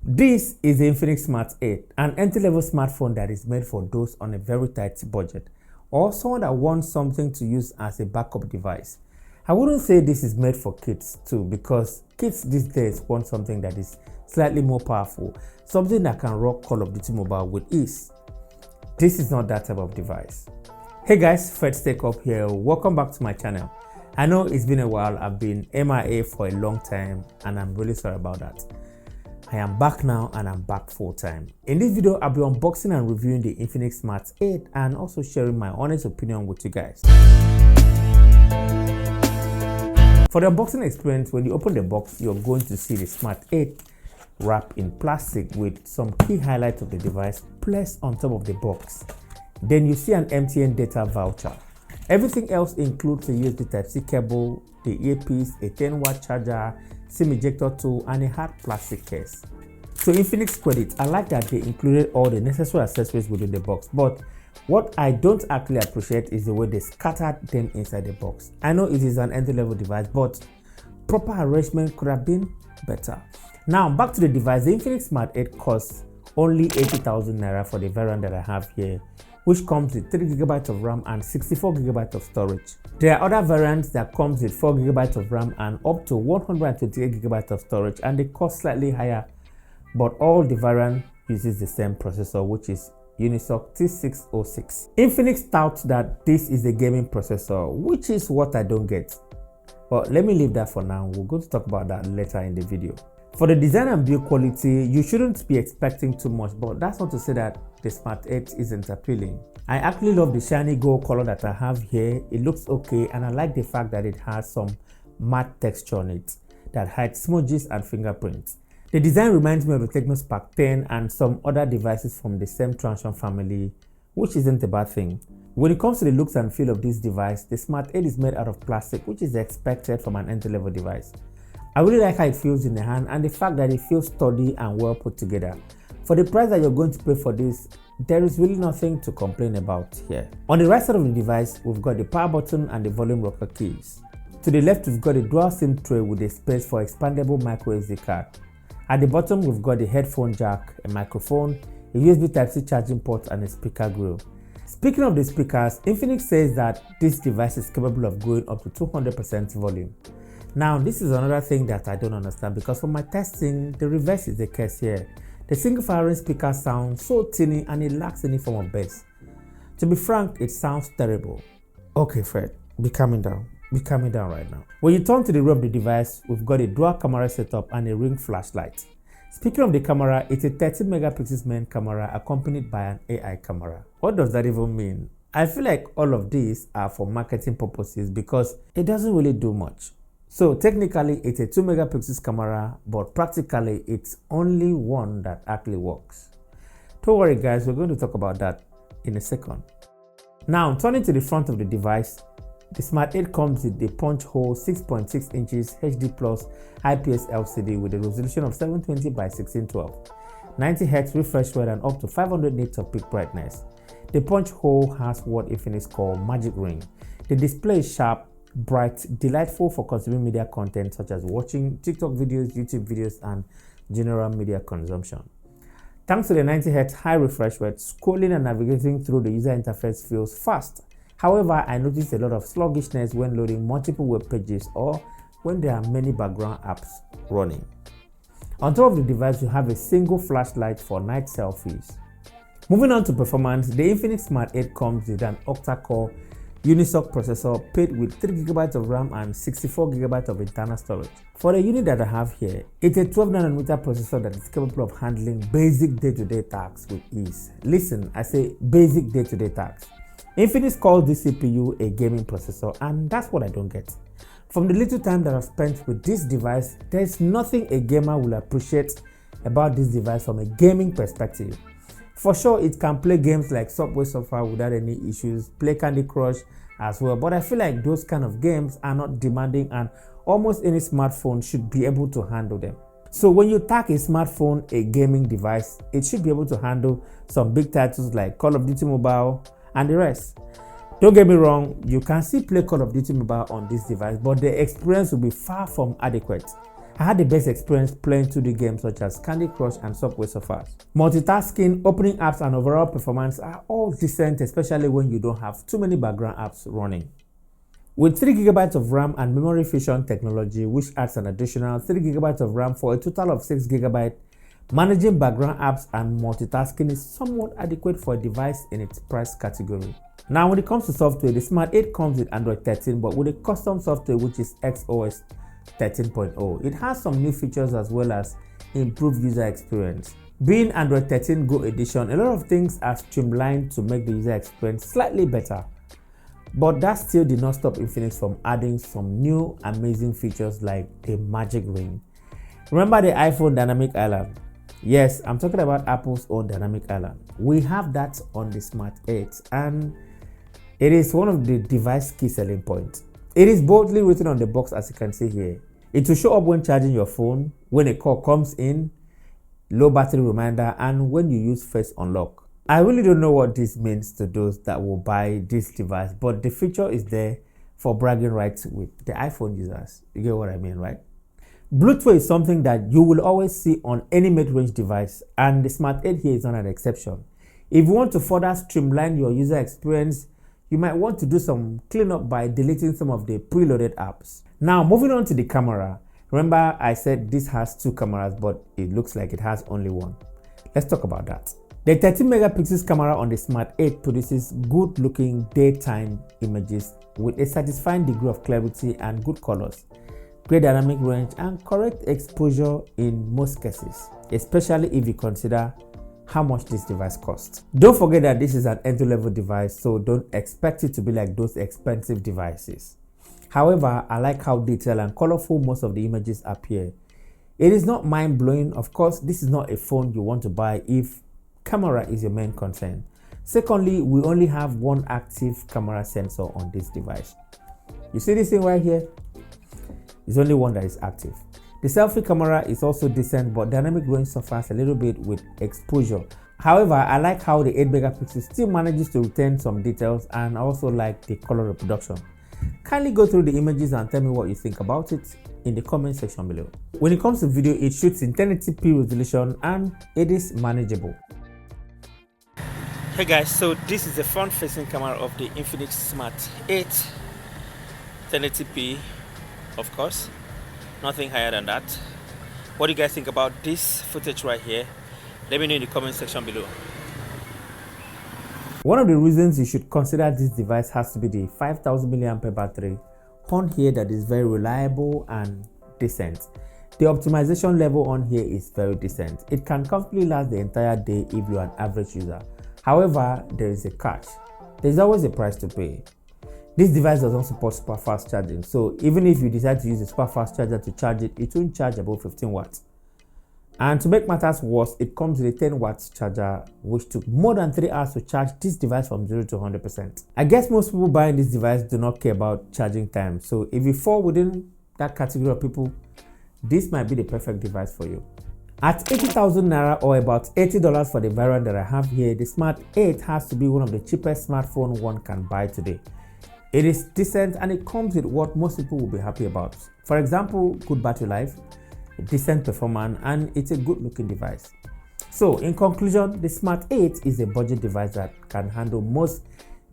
This is the Infinix Smart 8, an entry-level smartphone that is made for those on a very tight budget or someone that wants something to use as a backup device. I wouldn't say this is made for kids too, because kids these days want something that is slightly more powerful, something that can rock Call of Duty Mobile with ease. This is not that type of device. Hey guys, Fred Take Up here. Welcome back to my channel. I know it's been a while. I've been MIA for a long time and I'm really sorry about that. I am back now and I'm back full time. In this video, I'll be unboxing and reviewing the Infinix Smart 8 and also sharing my honest opinion with you guys. For the unboxing experience, when you open the box, you're going to see the Smart 8 wrapped in plastic with some key highlights of the device placed on top of the box. Then you see an MTN data voucher. Everything else includes a USB Type-C cable, the earpiece, a 10-watt charger, SIM ejector tool, and a hard plastic case. To Infinix credit, I like that they included all the necessary accessories within the box, but what I don't actually appreciate is the way they scattered them inside the box. I know it is an entry-level device, but proper arrangement could have been better. Now back to the device. The Infinix Smart 8 costs only 80,000 naira for the variant that I have here, which comes with 3GB of RAM and 64GB of storage. There are other variants that comes with 4GB of RAM and up to 128GB of storage, and they cost slightly higher, but all the variant uses the same processor, which is Unisoc T606. Infinix touts that this is a gaming processor, which is what I don't get. But let me leave that for now. We're going to talk about that later in the video. For the design and build quality, you shouldn't be expecting too much, but that's not to say that the Smart 8 isn't appealing. I actually love the shiny gold color that I have here. It looks okay, and I like the fact that it has some matte texture on it that hides smudges and fingerprints. The design reminds me of the Tecno Spark 10 and some other devices from the same Transsion family, which isn't a bad thing. When it comes to the looks and feel of this device, the Smart 8 is made out of plastic, which is expected from an entry-level device. I really like how it feels in the hand and the fact that it feels sturdy and well put together. For the price that you're going to pay for this, there is really nothing to complain about here. On the right side of the device, we've got the power button and the volume rocker keys. To the left, we've got a dual SIM tray with a space for expandable micro SD card. At the bottom, we've got the headphone jack, a microphone, a USB Type-C charging port, and a speaker grill. Speaking of the speakers, Infinix says that this device is capable of going up to 200% volume. Now, this is another thing that I don't understand, because for my testing, the reverse is the case here. The single firing speaker sounds so tinny and it lacks any form of bass. To be frank, it sounds terrible. Okay, Fred, be calming down. Be calming down right now. When you turn to the rear of the device, we've got a dual camera setup and a ring flashlight. Speaking of the camera, it's a 13 megapixels main camera accompanied by an AI camera. What does that even mean? I feel like all of these are for marketing purposes because it doesn't really do much. So technically it's a 2 megapixels camera, but practically it's only one that actually works. Don't worry guys, we're going to talk about that in a second. Now turning to the front of the device, the Smart 8 comes with the punch hole 6.6 inches HD Plus IPS LCD with a resolution of 720 by 1612, 90Hz refresh rate and up to 500 nits of peak brightness. The punch hole has what Infinix call magic ring. The display is sharp, bright, delightful for consuming media content such as watching TikTok videos, YouTube videos, and general media consumption. Thanks to the 90Hz high refresh rate, scrolling and navigating through the user interface feels fast. However, I noticed a lot of sluggishness when loading multiple web pages or when there are many background apps running. On top of the device, you have a single flashlight for night selfies. Moving on to performance, the Infinix Smart 8 comes with an octa-core Unisoc processor paired with 3GB of RAM and 64GB of internal storage. For the unit that I have here, it's a 12nm processor that is capable of handling basic day-to-day tasks with ease. Listen, I say basic day-to-day tasks. Infinix calls this CPU a gaming processor, and that's what I don't get. From the little time that I've spent with this device, there's nothing a gamer will appreciate about this device from a gaming perspective. For sure, it can play games like Subway Surfer without any issues, play Candy Crush as well, but I feel like those kind of games are not demanding and almost any smartphone should be able to handle them. So when you tag a smartphone a gaming device, it should be able to handle some big titles like Call of Duty Mobile and the rest. Don't get me wrong, you can still play Call of Duty Mobile on this device, but the experience will be far from adequate. I had the best experience playing 2D games such as Candy Crush and Subway Surfers. Multitasking, opening apps and overall performance are all decent, especially when you don't have too many background apps running. With 3GB of RAM and memory fusion technology, which adds an additional 3GB of RAM for a total of 6GB, managing background apps and multitasking is somewhat adequate for a device in its price category. Now, when it comes to software, the Smart 8 comes with Android 13, but with a custom software which is XOS 13.0. It has some new features as well as improved user experience. Being Android 13 Go edition, a lot of things are streamlined to make the user experience slightly better. But that still did not stop Infinix from adding some new amazing features like the Magic Ring. Remember the iPhone Dynamic Island? Yes, I'm talking about Apple's own Dynamic Island. We have that on the Smart 8 and it is one of the device key selling points. It is boldly written on the box as you can see here. It will show up when charging your phone, when a call comes in, low battery reminder, and when you use face unlock. I really don't know what this means to those that will buy this device, but the feature is there for bragging rights with the iPhone users. You get what I mean, right? Bluetooth is something that you will always see on any mid-range device, and the Smart 8 here is not an exception. If you want to further streamline your user experience, you might want to do some cleanup by deleting some of the preloaded apps. Now, moving on to the camera. Remember, I said this has 2 cameras, but it looks like it has only one. Let's talk about that. The 13 megapixels camera on the Smart 8 produces good looking daytime images with a satisfying degree of clarity and good colors, great dynamic range and correct exposure in most cases, especially if you consider how much this device costs. Don't forget that this is an entry-level device, so don't expect it to be like those expensive devices. However, I like how detailed and colorful most of the images appear. It is not mind-blowing. Of course, this is not a phone you want to buy if camera is your main concern. Secondly, we only have one active camera sensor on this device. You see this thing right here? It's only one that is active. The selfie camera is also decent, but dynamic range suffers a little bit with exposure. However, I like how the 8 megapixels still manages to retain some details, and I also like the color reproduction. Kindly go through the images and tell me what you think about it in the comment section below. When it comes to video, it shoots in 1080p resolution and it is manageable. Hey guys, so this is the front-facing camera of the Infinix Smart 8, 1080p, of course. Nothing higher than that. What do you guys think about this footage right here? Let me know in the comment section below. One of the reasons you should consider this device has to be the 5000 mAh battery on here that is very reliable and decent. The optimization level on here is very decent. It can comfortably last the entire day if you are an average user. However, there is a catch. There's always a price to pay. This device does not support super fast charging, so even if you decide to use a super fast charger to charge it, it won't charge above 15 watts. And to make matters worse, it comes with a 10 watts charger, which took more than 3 hours to charge this device from 0 to 100%. I guess most people buying this device do not care about charging time, so if you fall within that category of people, this might be the perfect device for you. At 80,000 Naira or about $80 for the variant that I have here, the Smart 8 has to be one of the cheapest smartphones one can buy today. It is decent and it comes with what most people will be happy about. For example, good battery life, decent performance, and it's a good looking device. So in conclusion, the Smart 8 is a budget device that can handle most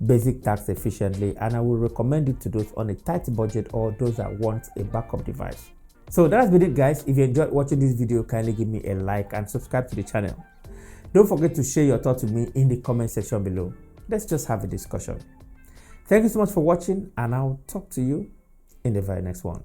basic tasks efficiently, and I will recommend it to those on a tight budget or those that want a backup device. So that's been it guys. If you enjoyed watching this video, kindly give me a like and subscribe to the channel. Don't forget to share your thoughts with me in the comment section below. Let's just have a discussion. Thank you so much for watching, and I'll talk to you in the very next one.